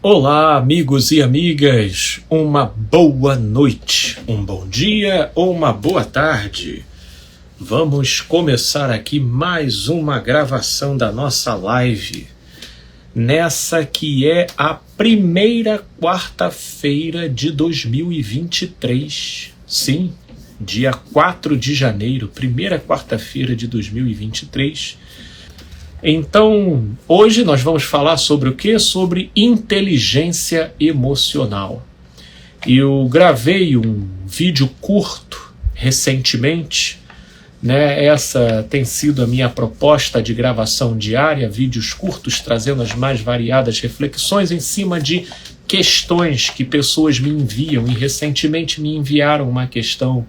Olá, amigos e amigas, uma boa noite, um bom dia ou uma boa tarde. Vamos começar aqui mais uma gravação da nossa live, nessa que é a primeira quarta-feira de 2023. Sim, dia 4 de janeiro, primeira quarta-feira de 2023. Então, hoje nós vamos falar sobre o quê? Sobre inteligência emocional. Eu gravei um vídeo curto recentemente, né? Essa tem sido a minha proposta de gravação diária, vídeos curtos trazendo as mais variadas reflexões em cima de questões que pessoas me enviam, e recentemente me enviaram uma questão.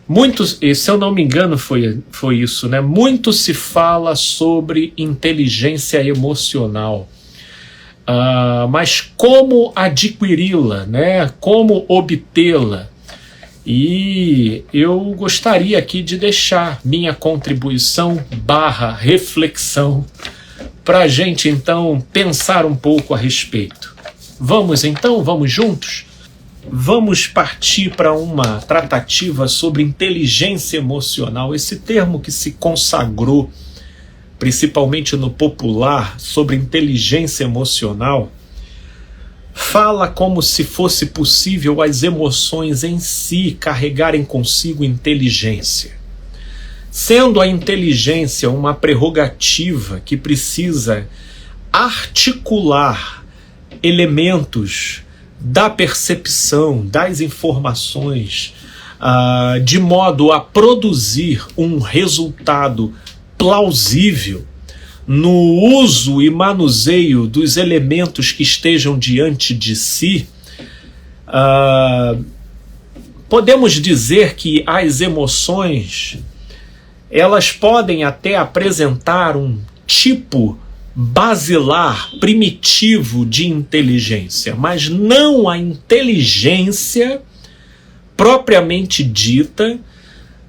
Muitos, se eu não me engano foi isso, né? Muito se fala sobre inteligência emocional, mas como adquiri-la, né? Como obtê-la? E eu gostaria aqui de deixar minha contribuição / reflexão para a gente então pensar um pouco a respeito. Vamos então? Vamos juntos? Vamos partir para uma tratativa sobre inteligência emocional, esse termo que se consagrou, principalmente no popular, sobre inteligência emocional, fala como se fosse possível as emoções em si carregarem consigo inteligência. Sendo a inteligência uma prerrogativa que precisa articular elementos da percepção, das informações, de modo a produzir um resultado plausível no uso e manuseio dos elementos que estejam diante de si, podemos dizer que as emoções, elas podem até apresentar um tipo basilar, primitivo de inteligência, mas não a inteligência propriamente dita,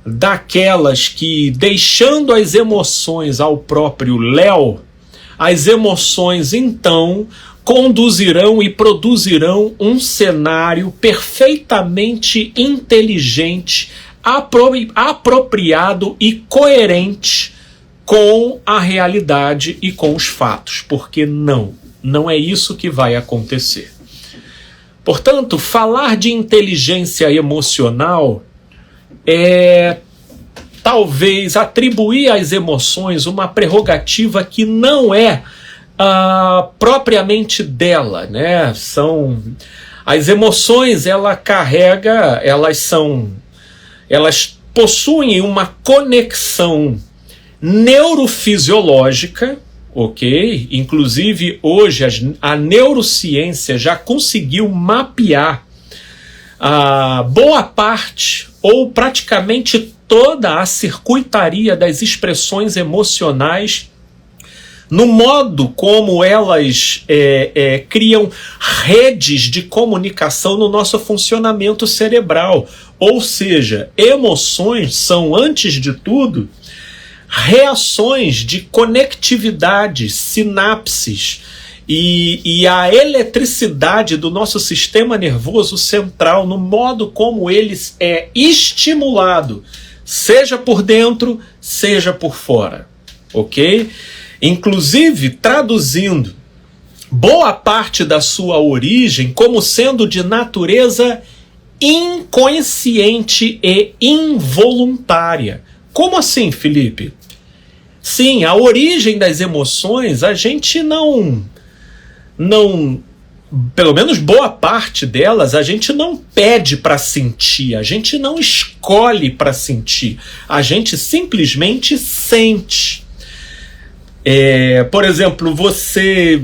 daquelas que, deixando as emoções ao próprio léu, as emoções então conduzirão e produzirão um cenário perfeitamente inteligente, apropriado e coerente com a realidade e com os fatos, porque não é isso que vai acontecer. Portanto, falar de inteligência emocional é talvez atribuir às emoções uma prerrogativa que não é propriamente dela, né? As emoções, elas possuem uma conexão neurofisiológica, ok? Inclusive hoje a neurociência já conseguiu mapear boa parte ou praticamente toda a circuitaria das expressões emocionais, no modo como elas criam redes de comunicação no nosso funcionamento cerebral. Ou seja, emoções são, antes de tudo, reações de conectividade, sinapses e a eletricidade do nosso sistema nervoso central, no modo como ele é estimulado, seja por dentro, seja por fora, ok? Inclusive, traduzindo boa parte da sua origem como sendo de natureza inconsciente e involuntária. Como assim, Felipe? Sim, a origem das emoções, a gente não, pelo menos boa parte delas, a gente não pede para sentir, a gente não escolhe para sentir, a gente simplesmente sente. Por exemplo, você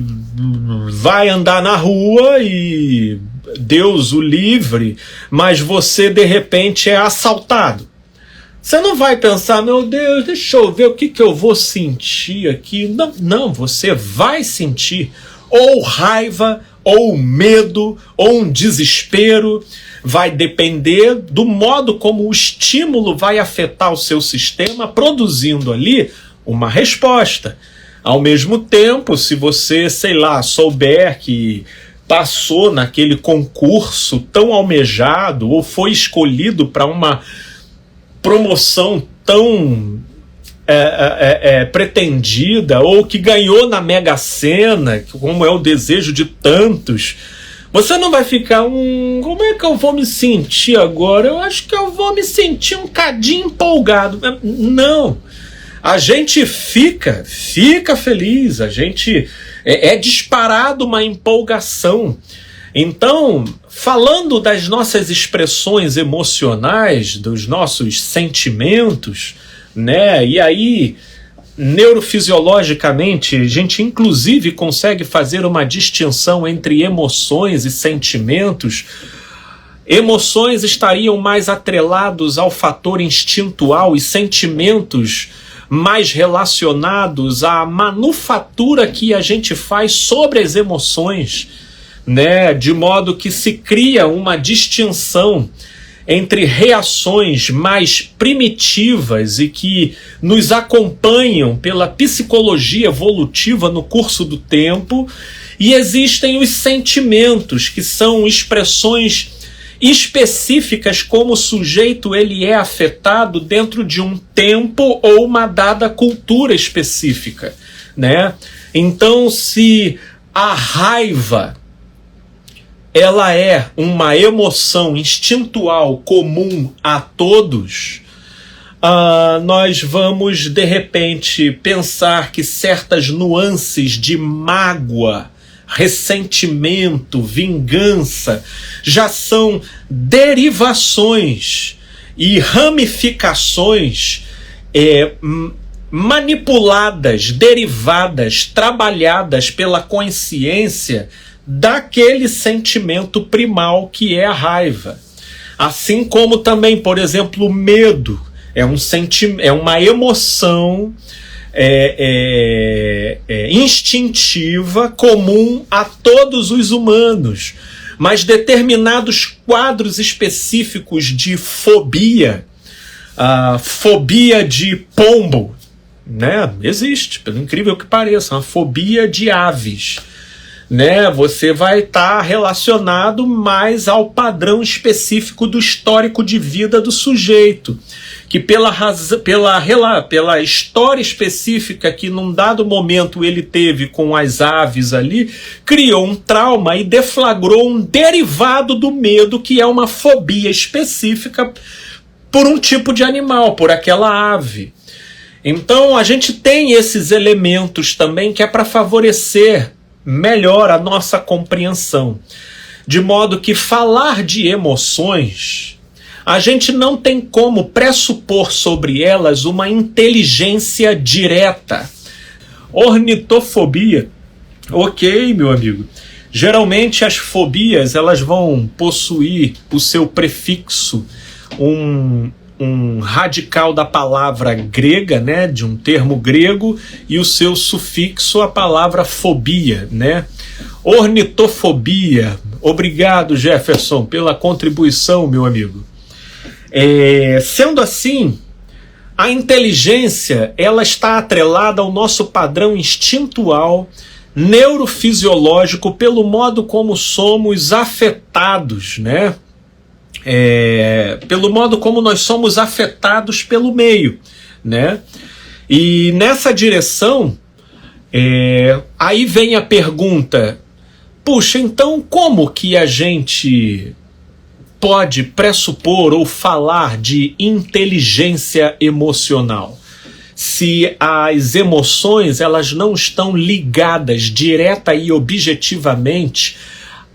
vai andar na rua e Deus o livre, mas você de repente é assaltado. Você não vai pensar, meu Deus, deixa eu ver o que eu vou sentir aqui. Não, você vai sentir ou raiva, ou medo, ou um desespero. Vai depender do modo como o estímulo vai afetar o seu sistema, produzindo ali uma resposta. Ao mesmo tempo, se você, sei lá, souber que passou naquele concurso tão almejado ou foi escolhido para uma promoção tão pretendida, ou que ganhou na Mega Sena, como é o desejo de tantos, você não vai ficar, como é que eu vou me sentir agora? Eu acho que eu vou me sentir um cadinho empolgado. Não. A gente fica feliz, a gente é disparado uma empolgação. Então, falando das nossas expressões emocionais, dos nossos sentimentos, né? E aí, neurofisiologicamente, a gente inclusive consegue fazer uma distinção entre emoções e sentimentos. Emoções estariam mais atrelados ao fator instintual e sentimentos mais relacionados à manufatura que a gente faz sobre as emoções, né? De modo que se cria uma distinção entre reações mais primitivas e que nos acompanham pela psicologia evolutiva no curso do tempo, e existem os sentimentos, que são expressões específicas como o sujeito ele é afetado dentro de um tempo ou uma dada cultura específica, né? Então, se a raiva ela é uma emoção instintual comum a todos, nós vamos de repente pensar que certas nuances de mágoa, ressentimento, vingança já são derivações e ramificações manipuladas, derivadas, trabalhadas pela consciência daquele sentimento primal que é a raiva. Assim como também, por exemplo, o medo é uma emoção instintiva comum a todos os humanos, mas determinados quadros específicos de fobia, fobia de pombo, né? Existe, pelo incrível que pareça, uma fobia de aves, né? Você vai estar relacionado mais ao padrão específico do histórico de vida do sujeito, que pela história específica que num dado momento ele teve com as aves ali, criou um trauma e deflagrou um derivado do medo, que é uma fobia específica por um tipo de animal, por aquela ave. Então a gente tem esses elementos também que é para favorecer melhor a nossa compreensão, de modo que falar de emoções, a gente não tem como pressupor sobre elas uma inteligência direta. Ornitofobia, ok, meu amigo. Geralmente as fobias elas vão possuir o seu prefixo, um radical da palavra grega, né, de um termo grego, e o seu sufixo, a palavra fobia, né? Ornitofobia. Obrigado, Jefferson, pela contribuição, meu amigo. Sendo assim, a inteligência ela está atrelada ao nosso padrão instintual, neurofisiológico, pelo modo como somos afetados, né? Pelo modo como nós somos afetados pelo meio, né? E nessa direção, aí vem a pergunta: puxa, então como que a gente pode pressupor ou falar de inteligência emocional se as emoções elas não estão ligadas direta e objetivamente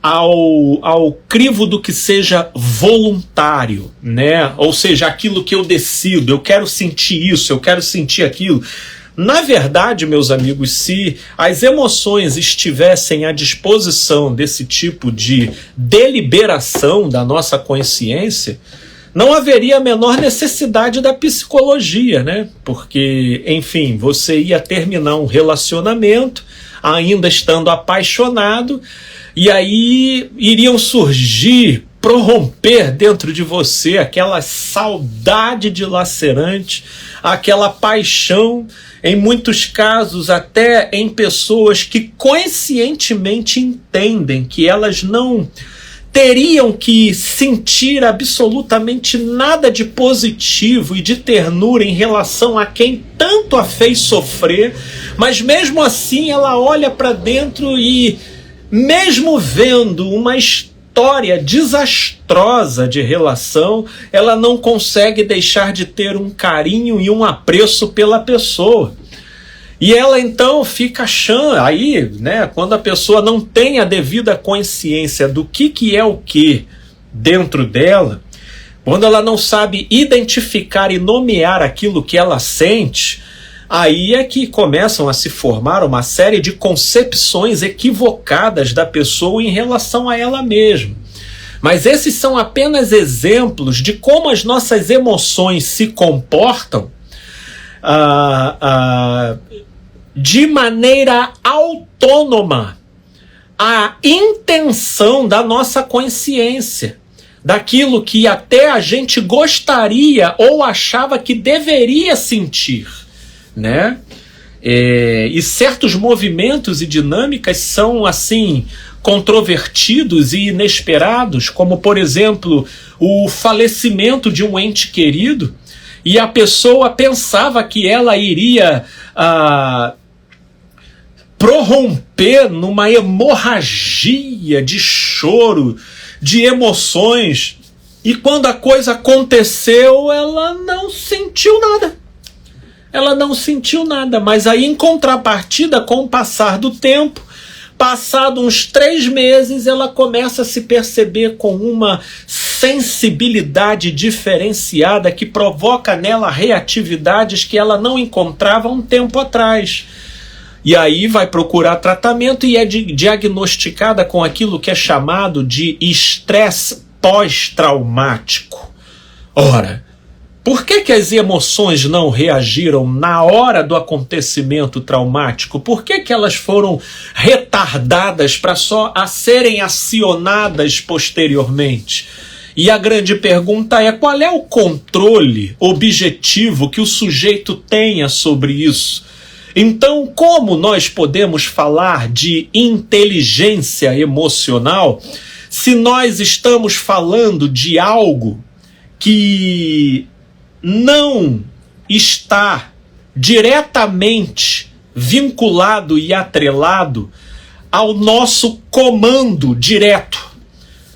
ao crivo do que seja voluntário, né? Ou seja, aquilo que eu decido, eu quero sentir isso, eu quero sentir aquilo. Na verdade, meus amigos, se as emoções estivessem à disposição desse tipo de deliberação da nossa consciência, não haveria a menor necessidade da psicologia, né? Porque, enfim, você ia terminar um relacionamento, ainda estando apaixonado, e aí iriam surgir prorromper dentro de você aquela saudade dilacerante, aquela paixão, em muitos casos até em pessoas que conscientemente entendem que elas não teriam que sentir absolutamente nada de positivo e de ternura em relação a quem tanto a fez sofrer, mas mesmo assim ela olha para dentro e, mesmo vendo uma história desastrosa de relação, ela não consegue deixar de ter um carinho e um apreço pela pessoa. E ela então fica achando, aí, né, quando a pessoa não tem a devida consciência do que é o que dentro dela, quando ela não sabe identificar e nomear aquilo que ela sente, aí é que começam a se formar uma série de concepções equivocadas da pessoa em relação a ela mesma. Mas esses são apenas exemplos de como as nossas emoções se comportam de maneira autônoma à intenção da nossa consciência, daquilo que até a gente gostaria ou achava que deveria sentir, né? E certos movimentos e dinâmicas são assim controvertidos e inesperados, como por exemplo o falecimento de um ente querido, e a pessoa pensava que ela iria prorromper numa hemorragia de choro, de emoções, e quando a coisa aconteceu, ela não sentiu nada. Ela não sentiu nada, mas aí em contrapartida, com o passar do tempo, passado uns 3 meses, ela começa a se perceber com uma sensibilidade diferenciada que provoca nela reatividades que ela não encontrava um tempo atrás. E aí vai procurar tratamento e é diagnosticada com aquilo que é chamado de estresse pós-traumático. Ora, por que as emoções não reagiram na hora do acontecimento traumático? Por que elas foram retardadas para só serem acionadas posteriormente? E a grande pergunta é: qual é o controle objetivo que o sujeito tenha sobre isso? Então, como nós podemos falar de inteligência emocional se nós estamos falando de algo que não está diretamente vinculado e atrelado ao nosso comando direto?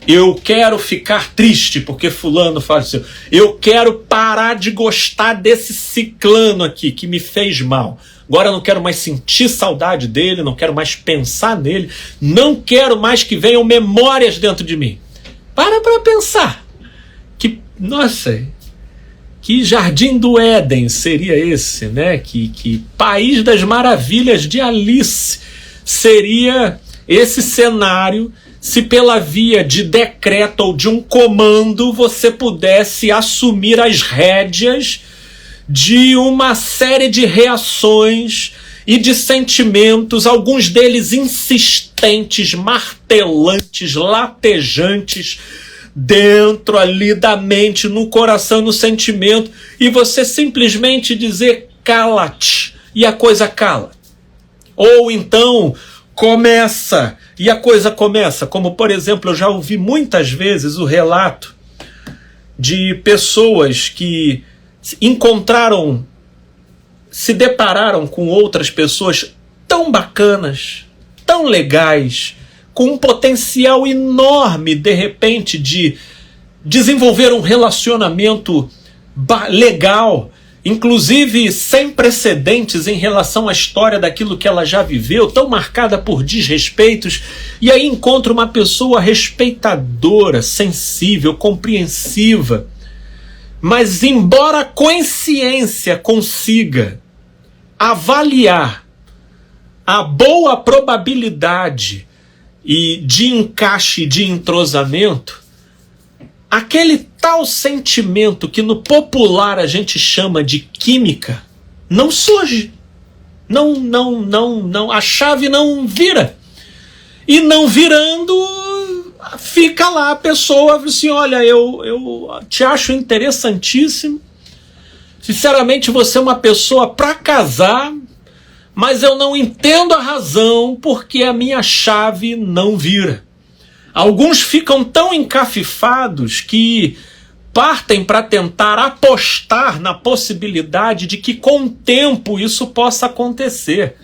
Eu quero ficar triste porque fulano faleceu. Eu quero parar de gostar desse ciclano aqui que me fez mal. Agora eu não quero mais sentir saudade dele, não quero mais pensar nele, não quero mais que venham memórias dentro de mim. Para pensar. Nossa, que jardim do Éden seria esse, né? Que país das maravilhas de Alice seria esse cenário se pela via de decreto ou de um comando você pudesse assumir as rédeas de uma série de reações e de sentimentos, alguns deles insistentes, martelantes, latejantes, dentro ali da mente, no coração, no sentimento, e você simplesmente dizer cala-te, e a coisa cala. Ou então começa, e a coisa começa, como por exemplo, eu já ouvi muitas vezes o relato de pessoas que se depararam com outras pessoas tão bacanas, tão legais, com um potencial enorme, de repente, de desenvolver um relacionamento legal, inclusive sem precedentes em relação à história daquilo que ela já viveu, tão marcada por desrespeitos, e aí encontra uma pessoa respeitadora, sensível, compreensiva. Mas embora a consciência consiga avaliar a boa probabilidade e de encaixe, de entrosamento, aquele tal sentimento que no popular a gente chama de química não surge. Não, a chave não vira. E não virando, fica lá a pessoa assim, olha, eu te acho interessantíssimo, sinceramente você é uma pessoa para casar, mas eu não entendo a razão porque a minha chave não vira. Alguns ficam tão encafifados que partem para tentar apostar na possibilidade de que com o tempo isso possa acontecer.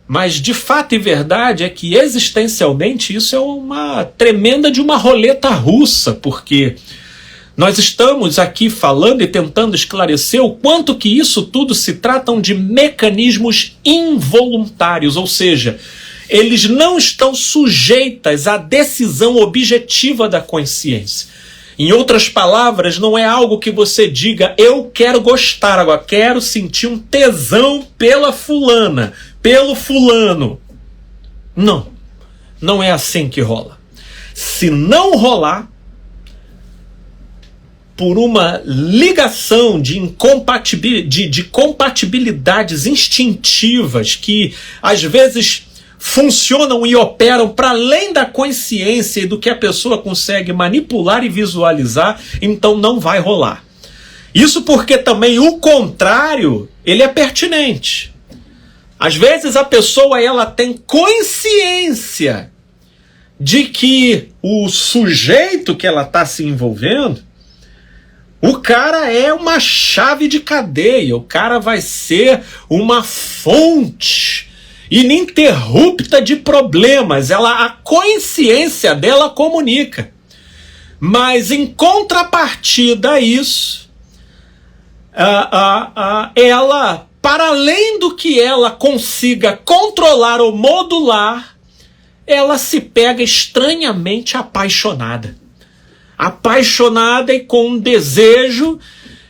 Mas de fato e verdade é que existencialmente isso é uma tremenda de uma roleta russa, porque nós estamos aqui falando e tentando esclarecer o quanto que isso tudo se tratam de mecanismos involuntários, ou seja, eles não estão sujeitos à decisão objetiva da consciência. Em outras palavras, não é algo que você diga, eu quero gostar, agora quero sentir um tesão pela fulana, pelo fulano. Não, não é assim que rola. Se não rolar, por uma ligação de compatibilidades instintivas que às vezes funcionam e operam para além da consciência e do que a pessoa consegue manipular e visualizar, então não vai rolar. Isso porque também o contrário, ele é pertinente. Às vezes a pessoa ela tem consciência de que o sujeito que ela está se envolvendo, o cara é uma chave de cadeia, o cara vai ser uma fonte ininterrupta de problemas, a consciência dela comunica. Mas em contrapartida a isso, ela, para além do que ela consiga controlar ou modular, ela se pega estranhamente apaixonada. Apaixonada e com um desejo,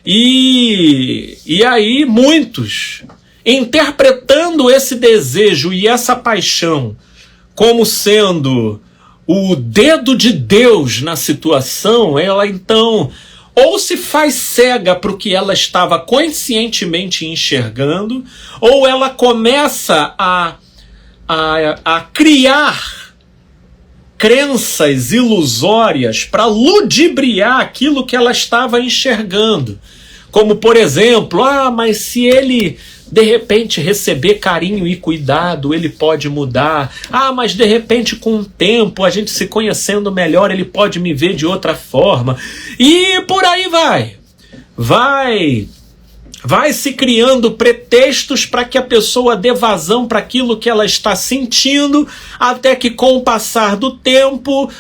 e aí muitos, interpretando esse desejo e essa paixão como sendo o dedo de Deus na situação, ela então ou se faz cega para o que ela estava conscientemente enxergando, ou ela começa a criar crenças ilusórias para ludibriar aquilo que ela estava enxergando. Como, por exemplo, mas se ele de repente receber carinho e cuidado, ele pode mudar. Mas de repente com o tempo, a gente se conhecendo melhor, ele pode me ver de outra forma. E por aí vai se criando pretextos para que a pessoa dê vazão para aquilo que ela está sentindo, até que com o passar do tempo,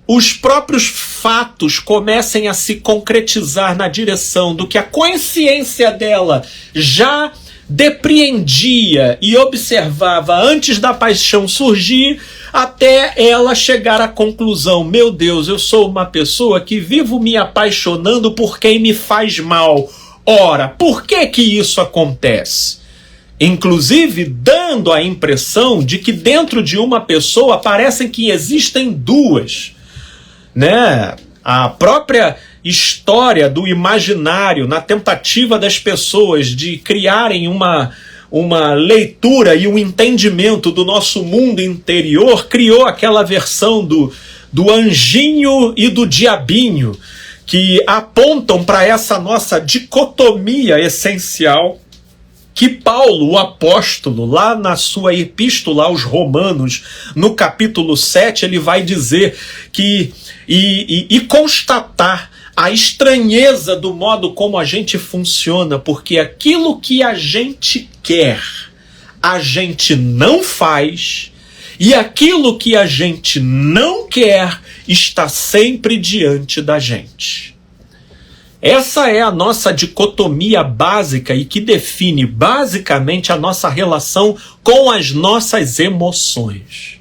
os próprios fatos comecem a se concretizar na direção do que a consciência dela já depreendia e observava antes da paixão surgir, até ela chegar à conclusão, meu Deus, eu sou uma pessoa que vivo me apaixonando por quem me faz mal. Ora, por que isso acontece? Inclusive dando a impressão de que dentro de uma pessoa parecem que existem duas, né? A própria história do imaginário, na tentativa das pessoas de criarem uma leitura e um entendimento do nosso mundo interior, criou aquela versão do anjinho e do diabinho, que apontam para essa nossa dicotomia essencial que Paulo, o apóstolo, lá na sua epístola aos Romanos, no capítulo 7, ele vai dizer que e constatar a estranheza do modo como a gente funciona, porque aquilo que a gente quer, a gente não faz, e aquilo que a gente não quer está sempre diante da gente. Essa é a nossa dicotomia básica e que define basicamente a nossa relação com as nossas emoções.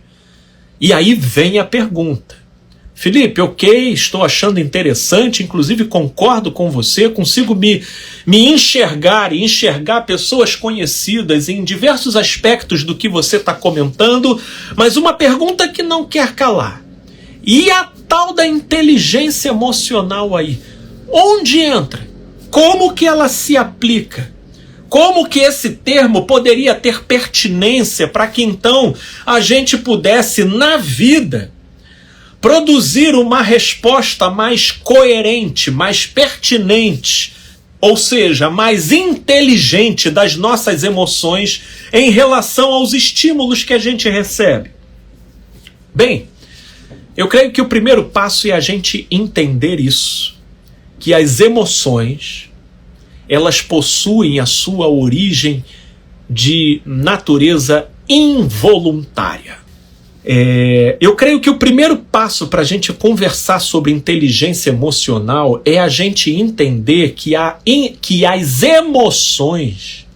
E aí vem a pergunta. Felipe, ok, estou achando interessante, inclusive concordo com você, consigo me enxergar e enxergar pessoas conhecidas em diversos aspectos do que você está comentando, mas uma pergunta que não quer calar. E a tal da inteligência emocional aí? Onde entra? Como que ela se aplica? Como que esse termo poderia ter pertinência para que então a gente pudesse, na vida, produzir uma resposta mais coerente, mais pertinente, ou seja, mais inteligente das nossas emoções em relação aos estímulos que a gente recebe? Bem, eu creio que o primeiro passo é a gente entender isso, que as emoções, elas possuem a sua origem de natureza involuntária. Eu creio que o primeiro passo para a gente conversar sobre inteligência emocional é a gente entender que as emoções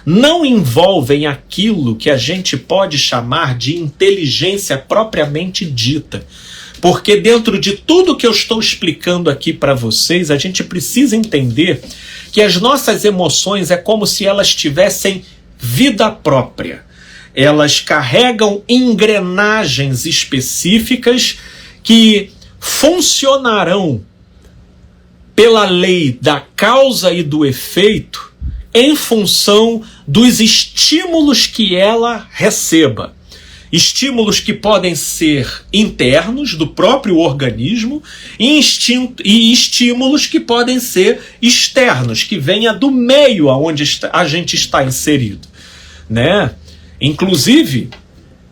não envolvem aquilo que a gente pode chamar de inteligência propriamente dita. Porque dentro de tudo que eu estou explicando aqui para vocês, a gente precisa entender que as nossas emoções é como se elas tivessem vida própria. Elas carregam engrenagens específicas que funcionarão pela lei da causa e do efeito em função dos estímulos que ela receba. Estímulos que podem ser internos do próprio organismo e estímulos que podem ser externos, que venha do meio aonde a gente está inserido, né? Inclusive,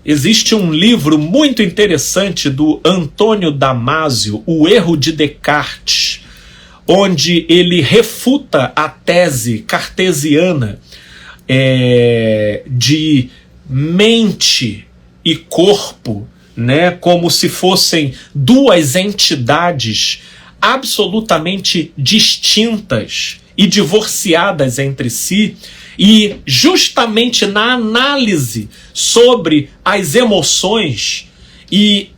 existe um livro muito interessante do Antônio Damasio, O Erro de Descartes, onde ele refuta a tese cartesiana de mente e corpo, né, como se fossem duas entidades absolutamente distintas e divorciadas entre si, e justamente na análise sobre as emoções e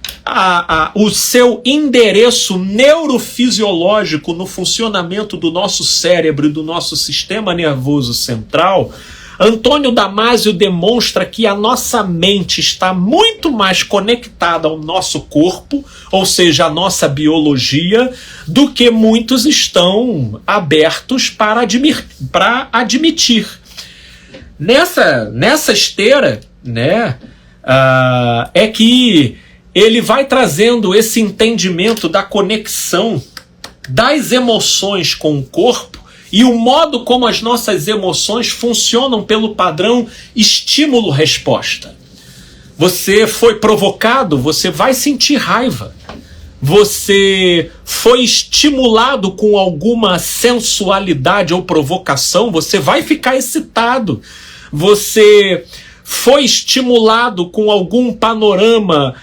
o seu endereço neurofisiológico no funcionamento do nosso cérebro e do nosso sistema nervoso central, Antônio Damasio demonstra que a nossa mente está muito mais conectada ao nosso corpo, ou seja, à nossa biologia, do que muitos estão abertos para admitir. Nessa esteira, né, é que ele vai trazendo esse entendimento da conexão das emoções com o corpo e o modo como as nossas emoções funcionam pelo padrão estímulo-resposta. Você foi provocado, você vai sentir raiva. Você foi estimulado com alguma sensualidade ou provocação, você vai ficar excitado. Você foi estimulado com algum panorama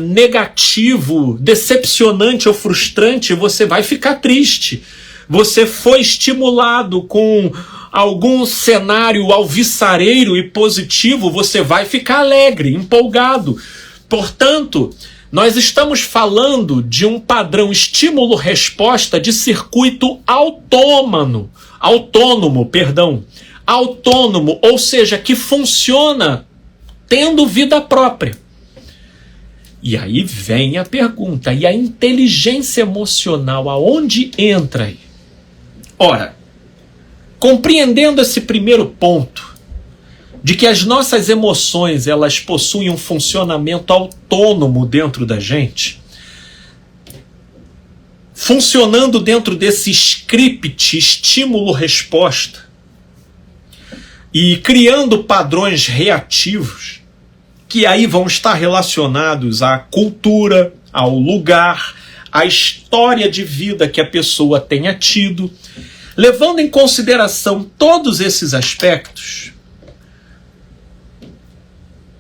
negativo, decepcionante ou frustrante, você vai ficar triste. Você foi estimulado com algum cenário alvissareiro e positivo, você vai ficar alegre, empolgado. Portanto, nós estamos falando de um padrão estímulo-resposta de circuito autônomo, ou seja, que funciona tendo vida própria. E aí vem a pergunta, e a inteligência emocional, aonde entra aí? Ora, compreendendo esse primeiro ponto, de que as nossas emoções elas possuem um funcionamento autônomo dentro da gente, funcionando dentro desse script estímulo-resposta e criando padrões reativos, que aí vão estar relacionados à cultura, ao lugar, à história de vida que a pessoa tenha tido. Levando em consideração todos esses aspectos,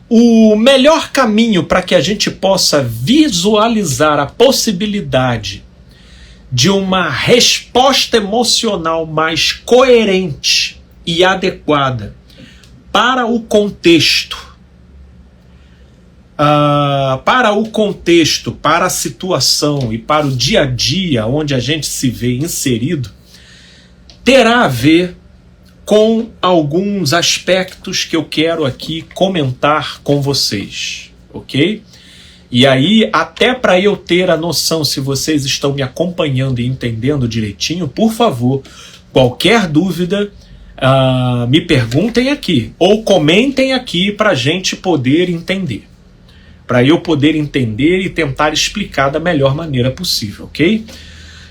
o melhor caminho para que a gente possa visualizar a possibilidade de uma resposta emocional mais coerente e adequada para o contexto, para a situação e para o dia a dia onde a gente se vê inserido, terá a ver com alguns aspectos que eu quero aqui comentar com vocês, ok? E aí, até para eu ter a noção se vocês estão me acompanhando e entendendo direitinho, por favor, qualquer dúvida, me perguntem aqui, ou comentem aqui para a gente poder entender, para eu poder entender e tentar explicar da melhor maneira possível, ok?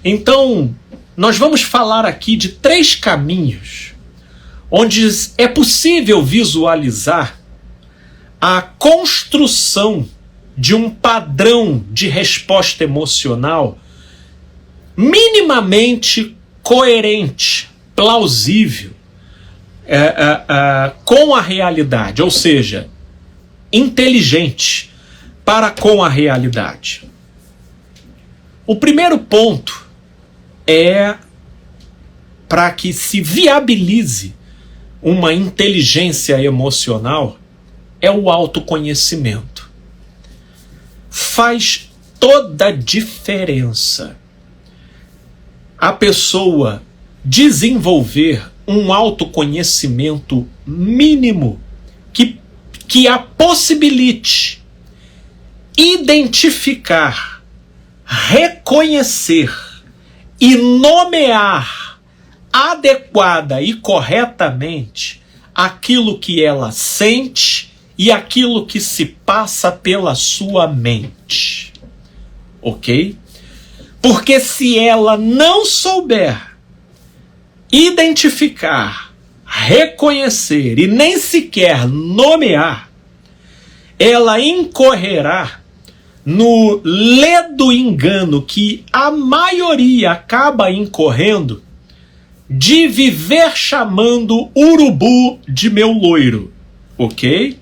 Então, nós vamos falar aqui de 3 caminhos onde é possível visualizar a construção de um padrão de resposta emocional minimamente coerente, plausível com a realidade, ou seja, inteligente para com a realidade. O primeiro ponto é para que se viabilize uma inteligência emocional é o autoconhecimento. Faz toda a diferença a pessoa desenvolver um autoconhecimento mínimo que a possibilite identificar, reconhecer e nomear adequada e corretamente aquilo que ela sente e aquilo que se passa pela sua mente. Ok? Porque se ela não souber identificar, reconhecer e nem sequer nomear, ela incorrerá no ledo engano que a maioria acaba incorrendo de viver chamando urubu de meu loiro, ok?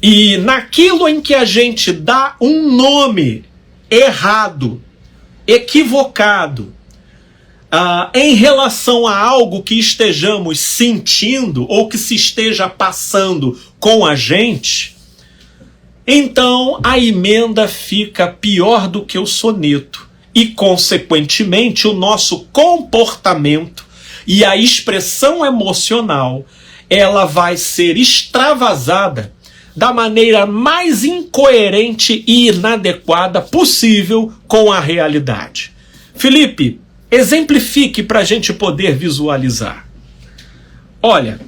E naquilo em que a gente dá um nome errado, equivocado, em relação a algo que estejamos sentindo ou que se esteja passando com a gente, então a emenda fica pior do que o soneto e, consequentemente, o nosso comportamento e a expressão emocional, ela vai ser extravasada da maneira mais incoerente e inadequada possível com a realidade. Felipe, exemplifique para a gente poder visualizar. Olha,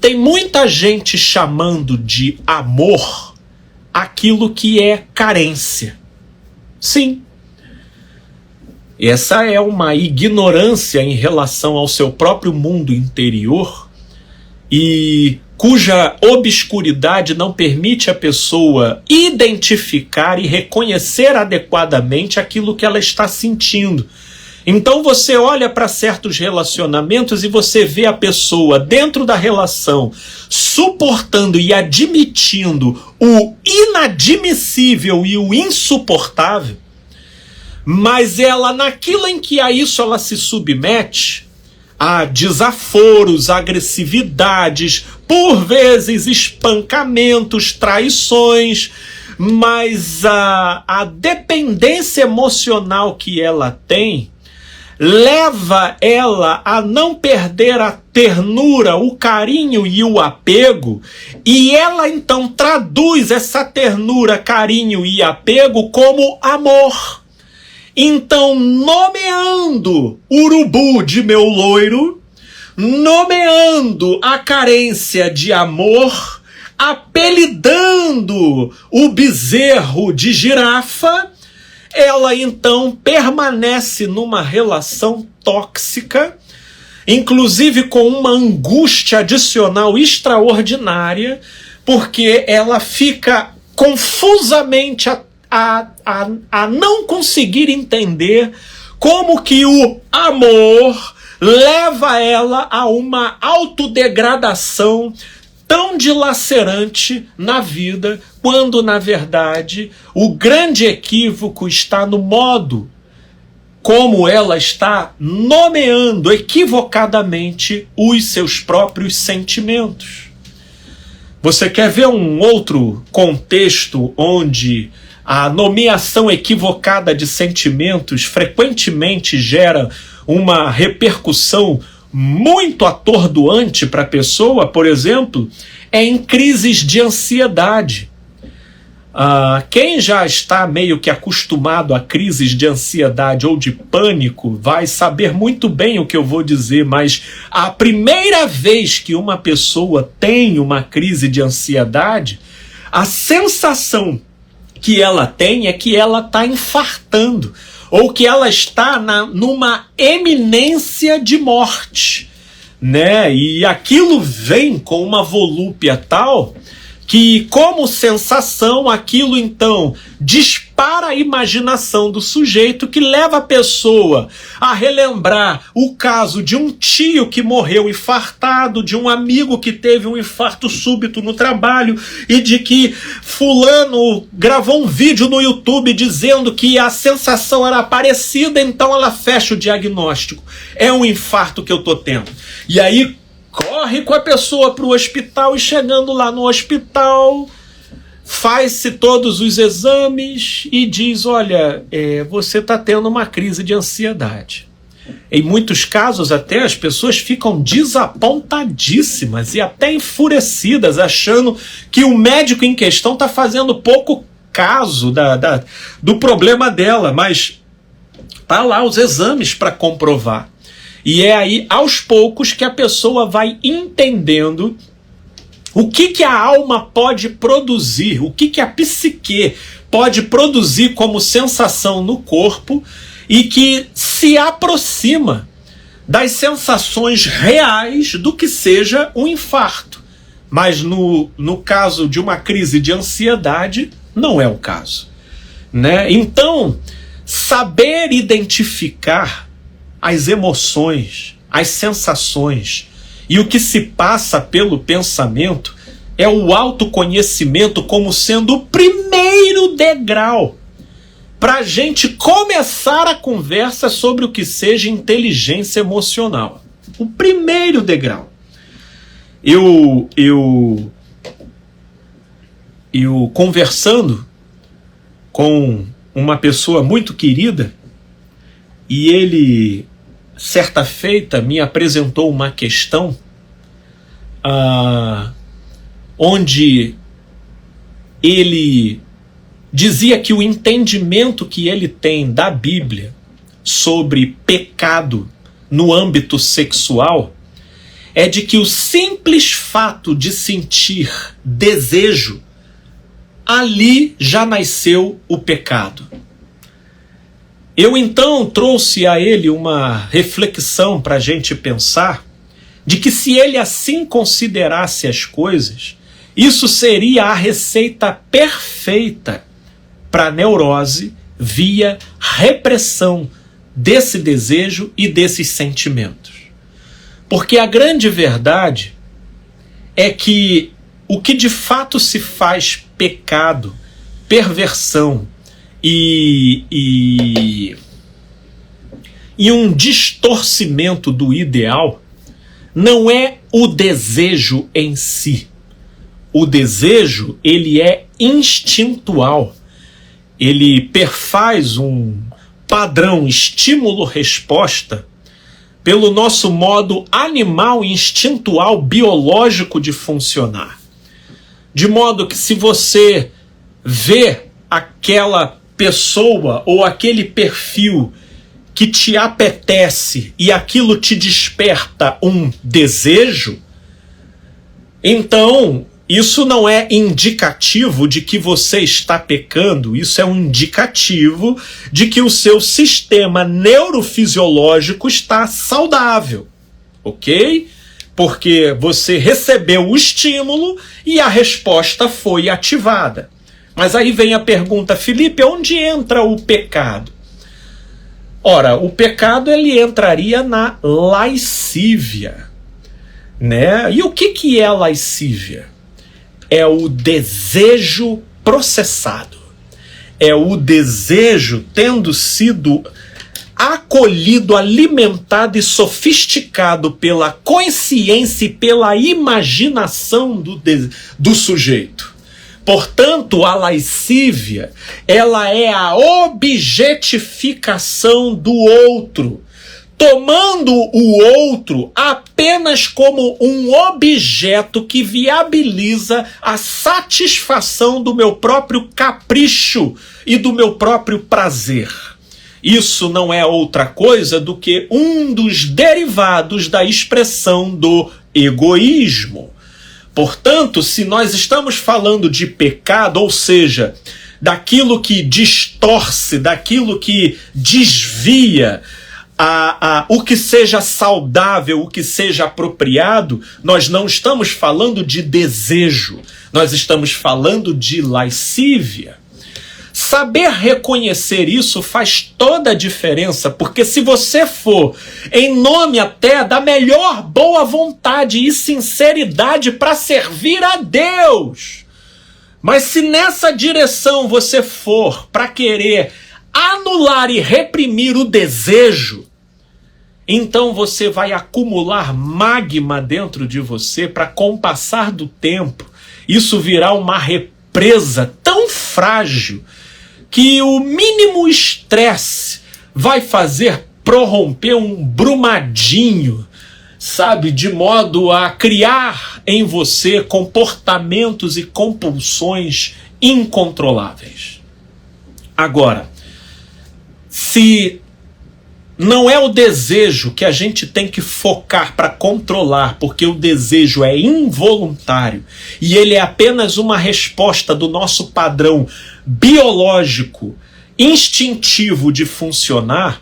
tem muita gente chamando de amor aquilo que é carência. Sim. Essa é uma ignorância em relação ao seu próprio mundo interior e cuja obscuridade não permite a pessoa identificar e reconhecer adequadamente aquilo que ela está sentindo. Então você olha para certos relacionamentos e você vê a pessoa dentro da relação suportando e admitindo o inadmissível e o insuportável, mas ela, naquilo em que a isso ela se submete, a desaforos, agressividades, por vezes espancamentos, traições, mas a dependência emocional que ela tem leva ela a não perder a ternura, o carinho e o apego, e ela então traduz essa ternura, carinho e apego como amor. Então, nomeando urubu de meu loiro, nomeando a carência de amor, apelidando o bezerro de girafa, ela então permanece numa relação tóxica, inclusive com uma angústia adicional extraordinária, porque ela fica confusamente a não conseguir entender como que o amor leva ela a uma autodegradação tão dilacerante na vida, quando, na verdade, o grande equívoco está no modo como ela está nomeando equivocadamente os seus próprios sentimentos. Você quer ver um outro contexto onde a nomeação equivocada de sentimentos frequentemente gera uma repercussão muito atordoante para a pessoa? Por exemplo, é em crises de ansiedade. Quem já está meio que acostumado a crises de ansiedade ou de pânico vai saber muito bem o que eu vou dizer, mas a primeira vez que uma pessoa tem uma crise de ansiedade, a sensação que ela tem é que ela está infartando, ou que ela está numa eminência de morte, né? E aquilo vem com uma volúpia tal que, como sensação, aquilo então dispara a imaginação do sujeito, que leva a pessoa a relembrar o caso de um tio que morreu infartado, de um amigo que teve um infarto súbito no trabalho, e de que fulano gravou um vídeo no YouTube dizendo que a sensação era parecida, então ela fecha o diagnóstico. É um infarto que eu tô tendo. E aí corre com a pessoa para o hospital, e chegando lá no hospital, faz-se todos os exames e diz: olha, você está tendo uma crise de ansiedade. Em muitos casos até as pessoas ficam desapontadíssimas e até enfurecidas, achando que o médico em questão está fazendo pouco caso do problema dela, mas tá lá os exames para comprovar. E é aí, aos poucos, que a pessoa vai entendendo o que a alma pode produzir, o que a psique pode produzir como sensação no corpo, e que se aproxima das sensações reais do que seja um infarto. Mas no caso de uma crise de ansiedade, não é o caso, né? Então, saber identificar as emoções, as sensações e o que se passa pelo pensamento é o autoconhecimento como sendo o primeiro degrau para a gente começar a conversa sobre o que seja inteligência emocional. O primeiro degrau. Eu conversando com uma pessoa muito querida, e ele, certa feita, me apresentou uma questão onde ele dizia que o entendimento que ele tem da Bíblia sobre pecado no âmbito sexual é de que o simples fato de sentir desejo, ali já nasceu o pecado. Eu então trouxe a ele uma reflexão para a gente pensar, de que se ele assim considerasse as coisas, isso seria a receita perfeita para a neurose via repressão desse desejo e desses sentimentos. Porque a grande verdade é que o que de fato se faz pecado, perversão e um distorcimento do ideal não é o desejo em si. O desejo, ele é instintual. Ele perfaz um padrão estímulo-resposta pelo nosso modo animal, instintual, biológico de funcionar. De modo que, se você vê aquela pessoa ou aquele perfil que te apetece e aquilo te desperta um desejo, então isso não é indicativo de que você está pecando, isso é um indicativo de que o seu sistema neurofisiológico está saudável, ok? Porque você recebeu o estímulo e a resposta foi ativada. Mas aí vem a pergunta: Felipe, onde entra o pecado? Ora, o pecado ele entraria na lascívia, né? E o que é lascívia? É o desejo processado. É o desejo tendo sido acolhido, alimentado e sofisticado pela consciência e pela imaginação do sujeito. Portanto, a lascívia, ela é a objetificação do outro, tomando o outro apenas como um objeto que viabiliza a satisfação do meu próprio capricho e do meu próprio prazer. Isso não é outra coisa do que um dos derivados da expressão do egoísmo. Portanto, se nós estamos falando de pecado, ou seja, daquilo que distorce, daquilo que desvia o que seja saudável, o que seja apropriado, nós não estamos falando de desejo, nós estamos falando de lascívia. Saber reconhecer isso faz toda a diferença, porque se você for em nome até da melhor boa vontade e sinceridade para servir a Deus, mas se nessa direção você for para querer anular e reprimir o desejo, então você vai acumular magma dentro de você para, com o passar do tempo, isso virar uma represa tão frágil que o mínimo estresse vai fazer prorromper um brumadinho, sabe, de modo a criar em você comportamentos e compulsões incontroláveis. Agora, se não é o desejo que a gente tem que focar para controlar, porque o desejo é involuntário e ele é apenas uma resposta do nosso padrão biológico, instintivo de funcionar,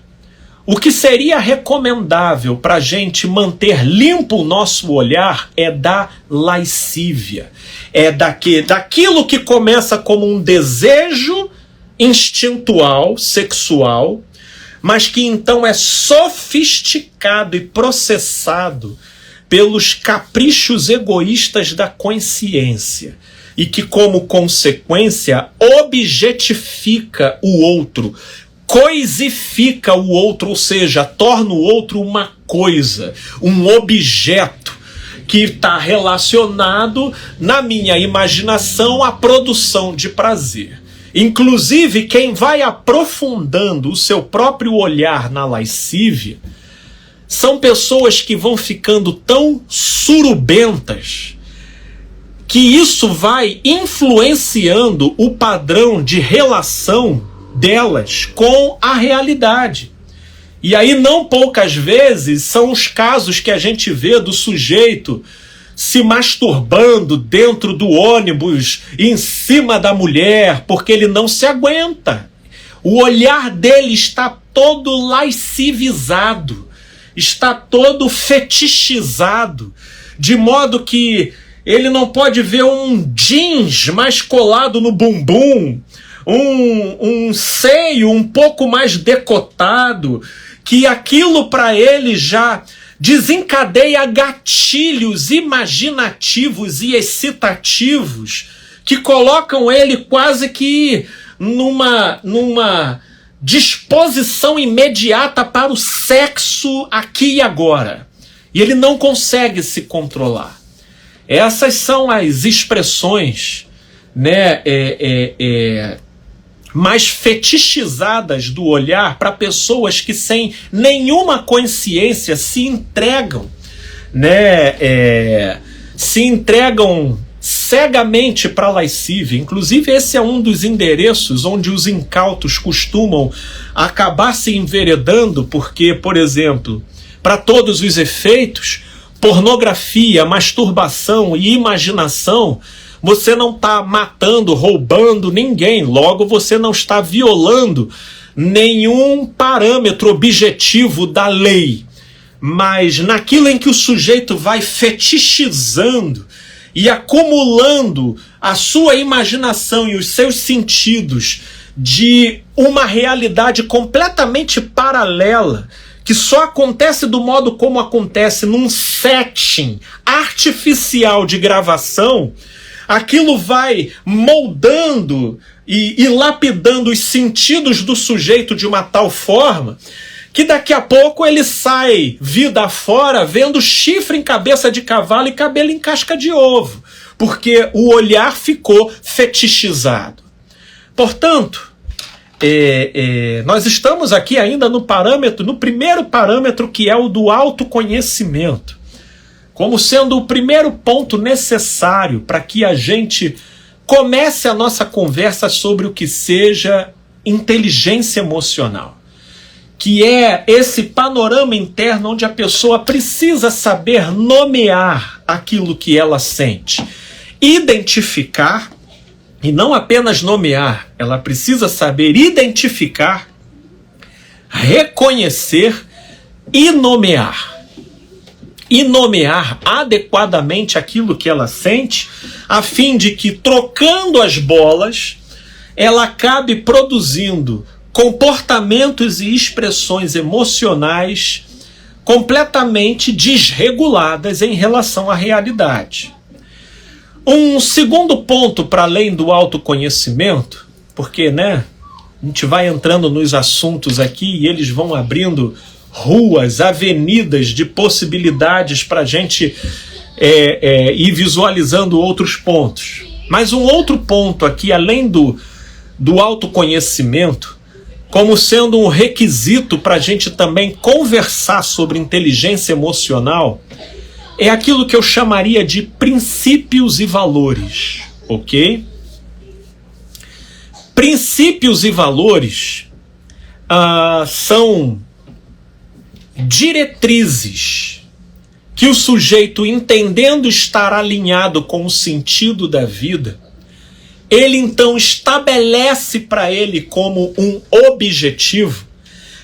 o que seria recomendável para a gente manter limpo o nosso olhar é da lascívia. É daquilo que começa como um desejo instintual, sexual, mas que então é sofisticado e processado pelos caprichos egoístas da consciência e que, como consequência, objetifica o outro, coisifica o outro, ou seja, torna o outro uma coisa, um objeto que está relacionado, na minha imaginação, à produção de prazer. Inclusive, quem vai aprofundando o seu próprio olhar na lascívia são pessoas que vão ficando tão surubentas que isso vai influenciando o padrão de relação delas com a realidade. E aí, não poucas vezes, são os casos que a gente vê do sujeito se masturbando dentro do ônibus, em cima da mulher, porque ele não se aguenta. O olhar dele está todo lascivizado, está todo fetichizado, de modo que ele não pode ver um jeans mais colado no bumbum, um seio um pouco mais decotado, que aquilo para ele já desencadeia gatilhos imaginativos e excitativos que colocam ele quase que numa disposição imediata para o sexo aqui e agora. E ele não consegue se controlar. Essas são as expressões, né, mais fetichizadas do olhar para pessoas que sem nenhuma consciência se entregam, né, se entregam cegamente para a lascívia. Inclusive, esse é um dos endereços onde os incautos costumam acabar se enveredando, porque, por exemplo, para todos os efeitos, pornografia, masturbação e imaginação, você não está matando, roubando ninguém, logo você não está violando nenhum parâmetro objetivo da lei. Mas naquilo em que o sujeito vai fetichizando e acumulando a sua imaginação e os seus sentidos de uma realidade completamente paralela, que só acontece do modo como acontece num setting artificial de gravação, aquilo vai moldando e lapidando os sentidos do sujeito de uma tal forma que daqui a pouco ele sai vida afora vendo chifre em cabeça de cavalo e cabelo em casca de ovo, porque o olhar ficou fetichizado. Portanto, nós estamos aqui ainda no primeiro parâmetro, que é o do autoconhecimento, como sendo o primeiro ponto necessário para que a gente comece a nossa conversa sobre o que seja inteligência emocional, que é esse panorama interno onde a pessoa precisa saber nomear aquilo que ela sente. Identificar, e não apenas nomear, ela precisa saber identificar, reconhecer e nomear. E nomear adequadamente aquilo que ela sente, a fim de que, trocando as bolas, ela acabe produzindo comportamentos e expressões emocionais completamente desreguladas em relação à realidade. Um segundo ponto para além do autoconhecimento, porque, a gente vai entrando nos assuntos aqui e eles vão abrindo ruas, avenidas de possibilidades para a gente ir visualizando outros pontos. Mas um outro ponto aqui, além do autoconhecimento, como sendo um requisito para a gente também conversar sobre inteligência emocional, é aquilo que eu chamaria de princípios e valores, ok? Princípios e valores são diretrizes que o sujeito, entendendo estar alinhado com o sentido da vida, ele então estabelece para ele como um objetivo,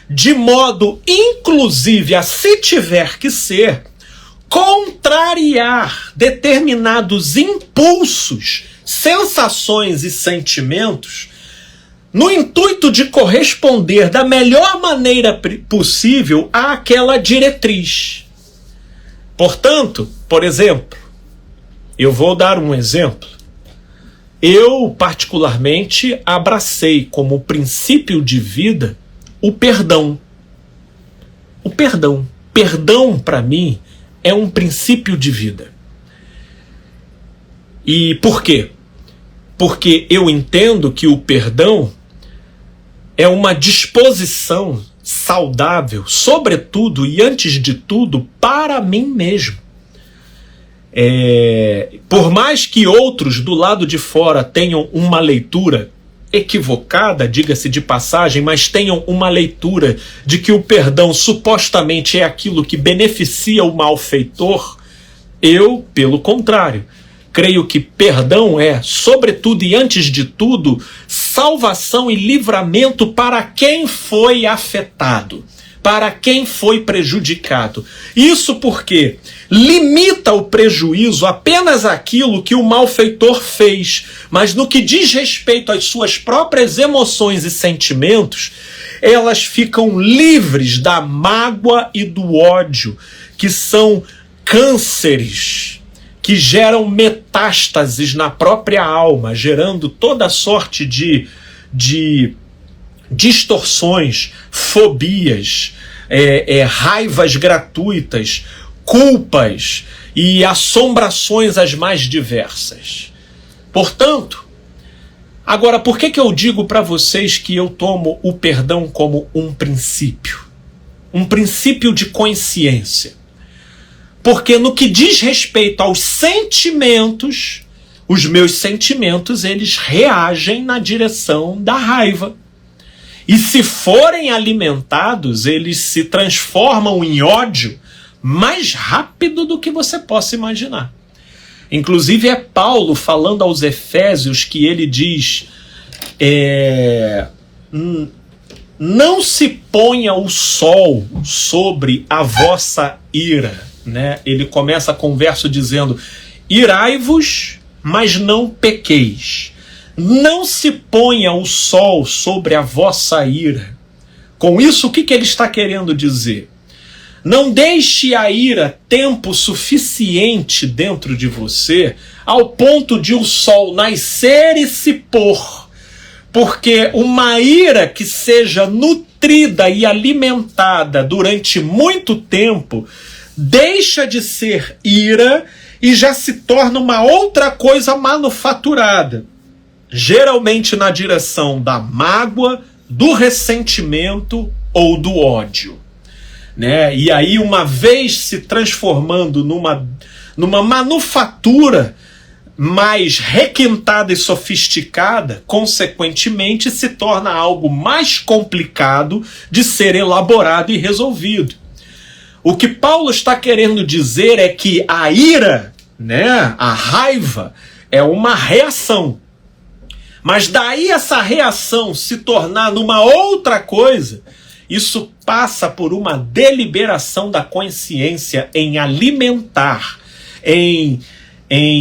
de modo, inclusive, a, se tiver que ser, contrariar determinados impulsos, sensações e sentimentos, no intuito de corresponder da melhor maneira possível àquela diretriz. Portanto, por exemplo, eu vou dar um exemplo. Eu, particularmente, abracei como princípio de vida o perdão. O perdão. Perdão, para mim, é um princípio de vida. E por quê? Porque eu entendo que o perdão é uma disposição saudável, sobretudo e antes de tudo, para mim mesmo. Por mais que outros do lado de fora tenham uma leitura equivocada, diga-se de passagem, mas tenham uma leitura de que o perdão supostamente é aquilo que beneficia o malfeitor, eu, pelo contrário, creio que perdão é, sobretudo e antes de tudo, salvação e livramento para quem foi afetado, para quem foi prejudicado. Isso porque limita o prejuízo apenas àquilo que o malfeitor fez, mas no que diz respeito às suas próprias emoções e sentimentos, elas ficam livres da mágoa e do ódio, que são cânceres que geram metástases na própria alma, gerando toda sorte de distorções, fobias, raivas gratuitas, culpas e assombrações as mais diversas. Portanto, agora, por que eu digo para vocês que eu tomo o perdão como um princípio? Um princípio de consciência. Porque no que diz respeito aos sentimentos, os meus sentimentos, eles reagem na direção da raiva. E se forem alimentados, eles se transformam em ódio mais rápido do que você possa imaginar. Inclusive é Paulo falando aos Efésios que ele diz: não se ponha o sol sobre a vossa ira. Ele começa com o verso dizendo: irai-vos, mas não pequeis. Não se ponha o sol sobre a vossa ira. Com isso, o que ele está querendo dizer? Não deixe a ira tempo suficiente dentro de você ao ponto de o sol nascer e se pôr. Porque uma ira que seja nutrida e alimentada durante muito tempo deixa de ser ira e já se torna uma outra coisa manufaturada. Geralmente na direção da mágoa, do ressentimento ou do ódio. E aí, uma vez se transformando numa manufatura mais requintada e sofisticada, consequentemente se torna algo mais complicado de ser elaborado e resolvido. O que Paulo está querendo dizer é que a ira, né, a raiva, é uma reação. Mas daí essa reação se tornar numa outra coisa, isso passa por uma deliberação da consciência em alimentar, em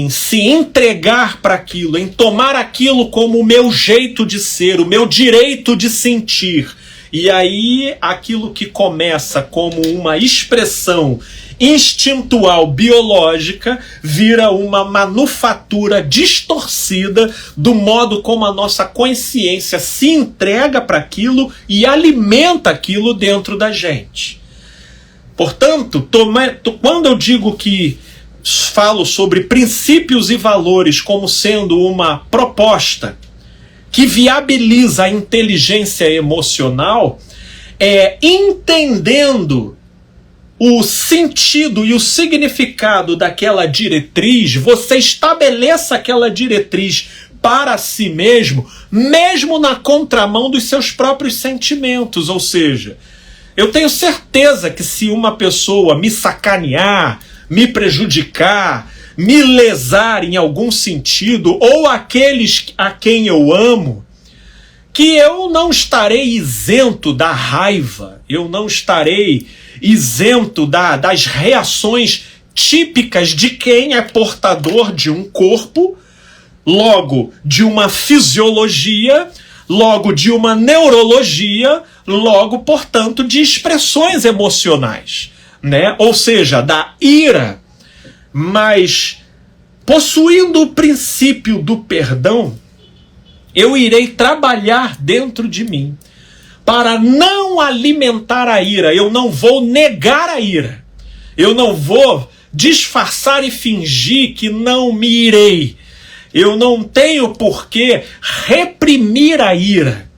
se entregar para aquilo, em tomar aquilo como o meu jeito de ser, o meu direito de sentir. E aí aquilo que começa como uma expressão instintual, biológica, vira uma manufatura distorcida do modo como a nossa consciência se entrega para aquilo e alimenta aquilo dentro da gente. Portanto, quando eu digo que falo sobre princípios e valores como sendo uma proposta que viabiliza a inteligência emocional, entendendo o sentido e o significado daquela diretriz, você estabeleça aquela diretriz para si mesmo, mesmo na contramão dos seus próprios sentimentos. Ou seja, eu tenho certeza que se uma pessoa me sacanear, me prejudicar, me lesar em algum sentido, ou aqueles a quem eu amo, que eu não estarei isento da raiva, eu não estarei isento das reações típicas de quem é portador de um corpo, logo de uma fisiologia, logo de uma neurologia, logo, portanto, de expressões emocionais, né? Ou seja, da ira, mas possuindo o princípio do perdão, eu irei trabalhar dentro de mim para não alimentar a ira. Eu não vou negar a ira. Eu não vou disfarçar e fingir que não me irei. Eu não tenho por que reprimir a ira.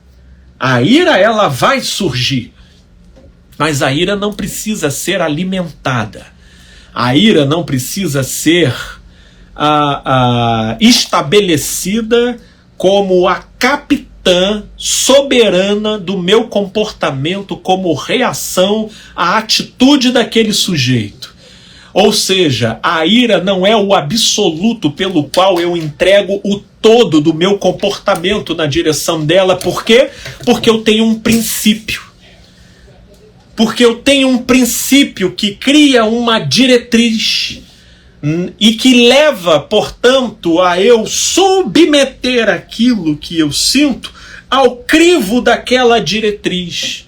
A ira, ela vai surgir. Mas a ira não precisa ser alimentada. A ira não precisa ser estabelecida como a capitã soberana do meu comportamento como reação à atitude daquele sujeito. Ou seja, a ira não é o absoluto pelo qual eu entrego o todo do meu comportamento na direção dela. Por quê? Porque eu tenho um princípio. Porque eu tenho um princípio que cria uma diretriz e que leva, portanto, a eu submeter aquilo que eu sinto ao crivo daquela diretriz.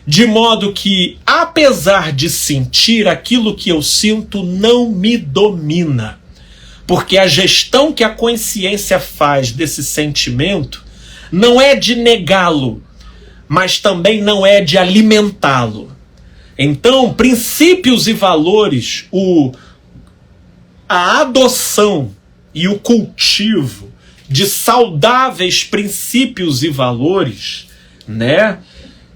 De modo que, apesar de sentir, aquilo que eu sinto não me domina. Porque a gestão que a consciência faz desse sentimento não é de negá-lo, mas também não é de alimentá-lo. Então, princípios e valores, a adoção e o cultivo de saudáveis princípios e valores, né?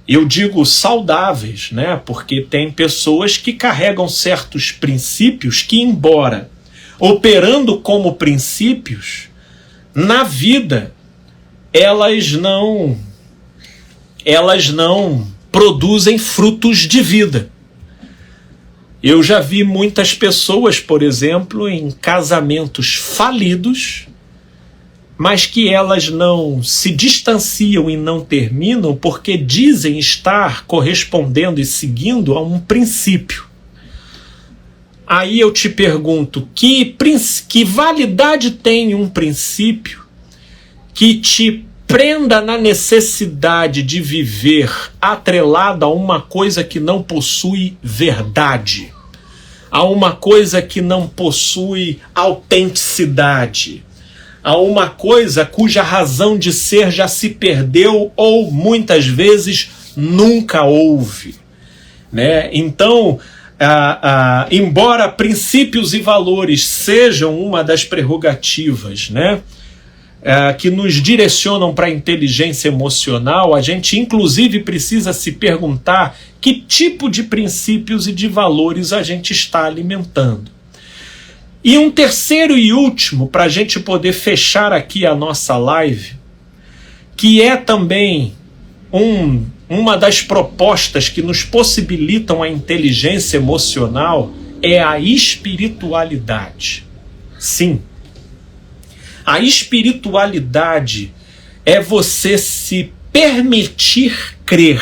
Eu digo saudáveis, né? Porque tem pessoas que carregam certos princípios que, embora operando como princípios, na vida elas não produzem frutos de vida. Eu já vi muitas pessoas, por exemplo, em casamentos falidos, mas que elas não se distanciam e não terminam porque dizem estar correspondendo e seguindo a um princípio. Aí eu te pergunto, que validade tem um princípio que te prenda na necessidade de viver atrelado a uma coisa que não possui verdade, a uma coisa que não possui autenticidade, a uma coisa cuja razão de ser já se perdeu ou muitas vezes nunca houve, né? Então, embora princípios e valores sejam uma das prerrogativas, né, que nos direcionam para a inteligência emocional, a gente inclusive precisa se perguntar que tipo de princípios e de valores a gente está alimentando. E um terceiro e último, para a gente poder fechar aqui a nossa live, que é também uma das propostas que nos possibilitam a inteligência emocional é a espiritualidade. Sim, a espiritualidade é você se permitir crer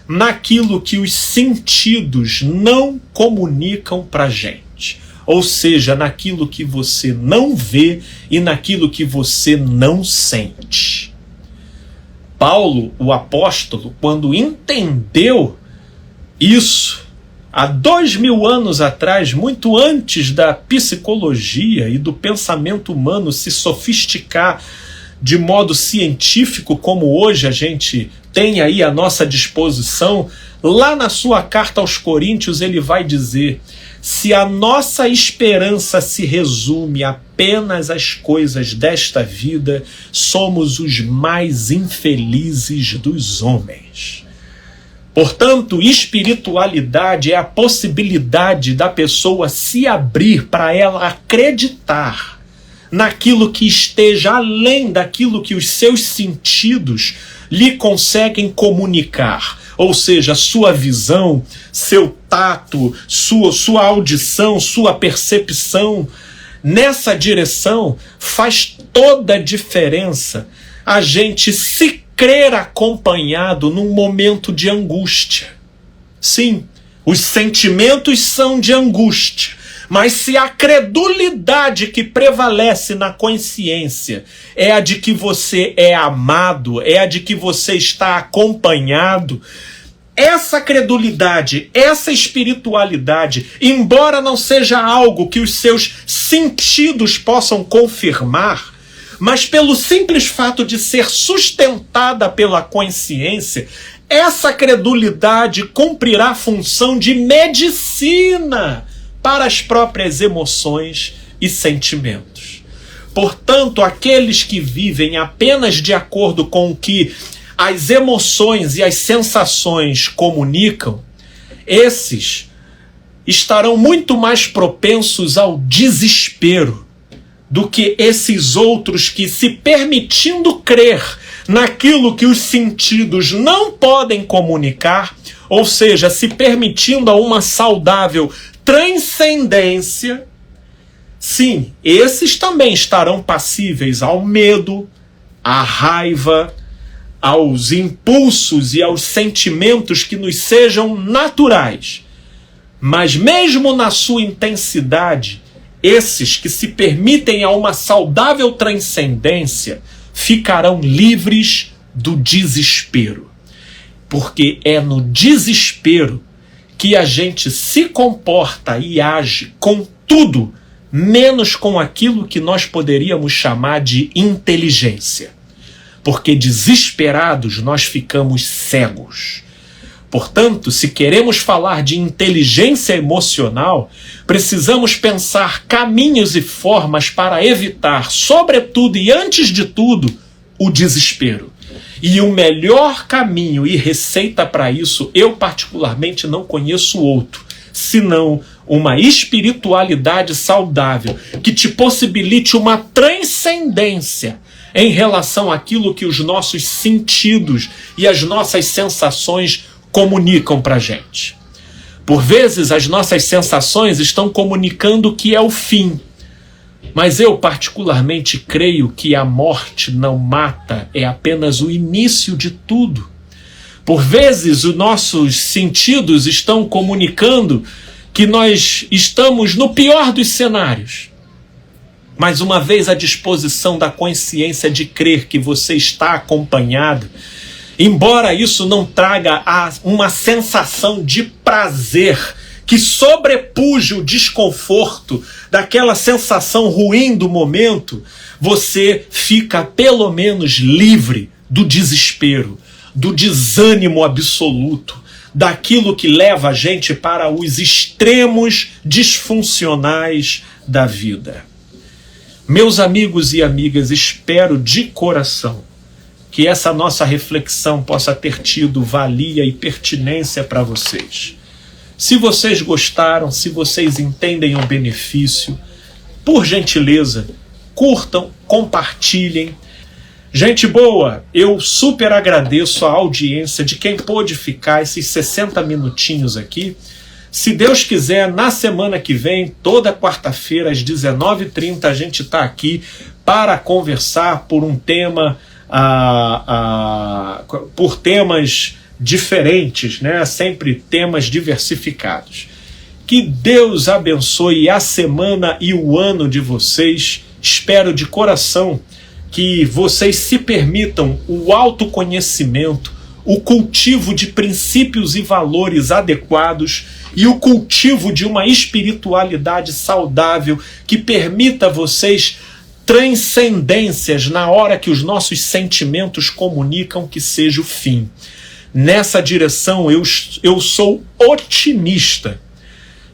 naquilo que os sentidos não comunicam pra gente. Ou seja, naquilo que você não vê e naquilo que você não sente. Paulo, o apóstolo, quando entendeu isso, há 2000 anos atrás, muito antes da psicologia e do pensamento humano se sofisticar de modo científico, como hoje a gente tem aí à nossa disposição, lá na sua carta aos Coríntios ele vai dizer: se a nossa esperança se resume apenas às coisas desta vida, somos os mais infelizes dos homens. Portanto, espiritualidade é a possibilidade da pessoa se abrir para ela acreditar naquilo que esteja além daquilo que os seus sentidos lhe conseguem comunicar. Ou seja, sua visão, seu tato, sua audição, sua percepção. Nessa direção faz toda a diferença a gente se crer acompanhado num momento de angústia. Sim, os sentimentos são de angústia, mas se a credulidade que prevalece na consciência é a de que você é amado, é a de que você está acompanhado, essa credulidade, essa espiritualidade, embora não seja algo que os seus sentidos possam confirmar, mas pelo simples fato de ser sustentada pela consciência, essa credulidade cumprirá a função de medicina para as próprias emoções e sentimentos. Portanto, aqueles que vivem apenas de acordo com o que as emoções e as sensações comunicam, esses estarão muito mais propensos ao desespero do que esses outros que, se permitindo crer naquilo que os sentidos não podem comunicar, ou seja, se permitindo a uma saudável transcendência, sim, esses também estarão passíveis ao medo, à raiva, aos impulsos e aos sentimentos que nos sejam naturais. Mas mesmo na sua intensidade, esses que se permitem a uma saudável transcendência ficarão livres do desespero. Porque é no desespero que a gente se comporta e age com tudo, menos com aquilo que nós poderíamos chamar de inteligência. Porque desesperados nós ficamos cegos. Portanto, se queremos falar de inteligência emocional, precisamos pensar caminhos e formas para evitar, sobretudo e antes de tudo, o desespero. E o melhor caminho e receita para isso, eu particularmente não conheço outro, senão uma espiritualidade saudável que te possibilite uma transcendência em relação àquilo que os nossos sentidos e as nossas sensações comunicam para a gente. Por vezes as nossas sensações estão comunicando o que é o fim, mas eu particularmente creio que a morte não mata, é apenas o início de tudo. Por vezes os nossos sentidos estão comunicando que nós estamos no pior dos cenários, mas uma vez à disposição da consciência de crer que você está acompanhado, embora isso não traga uma sensação de prazer que sobrepuje o desconforto daquela sensação ruim do momento, você fica pelo menos livre do desespero, do desânimo absoluto, daquilo que leva a gente para os extremos disfuncionais da vida. Meus amigos e amigas, espero de coração que essa nossa reflexão possa ter tido valia e pertinência para vocês. Se vocês gostaram, se vocês entendem o benefício, por gentileza, curtam, compartilhem. Gente boa, eu super agradeço a audiência de quem pôde ficar esses 60 minutinhos aqui. Se Deus quiser, na semana que vem, toda quarta-feira, às 19h30, a gente está aqui para conversar por um tema, por temas diferentes, né? Sempre temas diversificados. Que Deus abençoe a semana e o ano de vocês. Espero de coração que vocês se permitam o autoconhecimento, o cultivo de princípios e valores adequados e o cultivo de uma espiritualidade saudável que permita a vocês transcendências na hora que os nossos sentimentos comunicam que seja o fim. Nessa direção eu sou otimista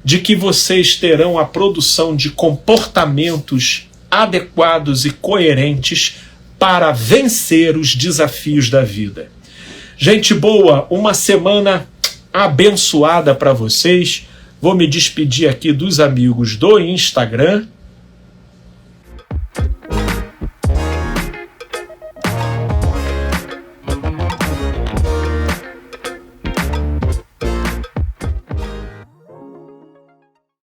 de que vocês terão a produção de comportamentos adequados e coerentes para vencer os desafios da vida. Gente boa, uma semana abençoada para vocês. Vou me despedir aqui dos amigos do Instagram.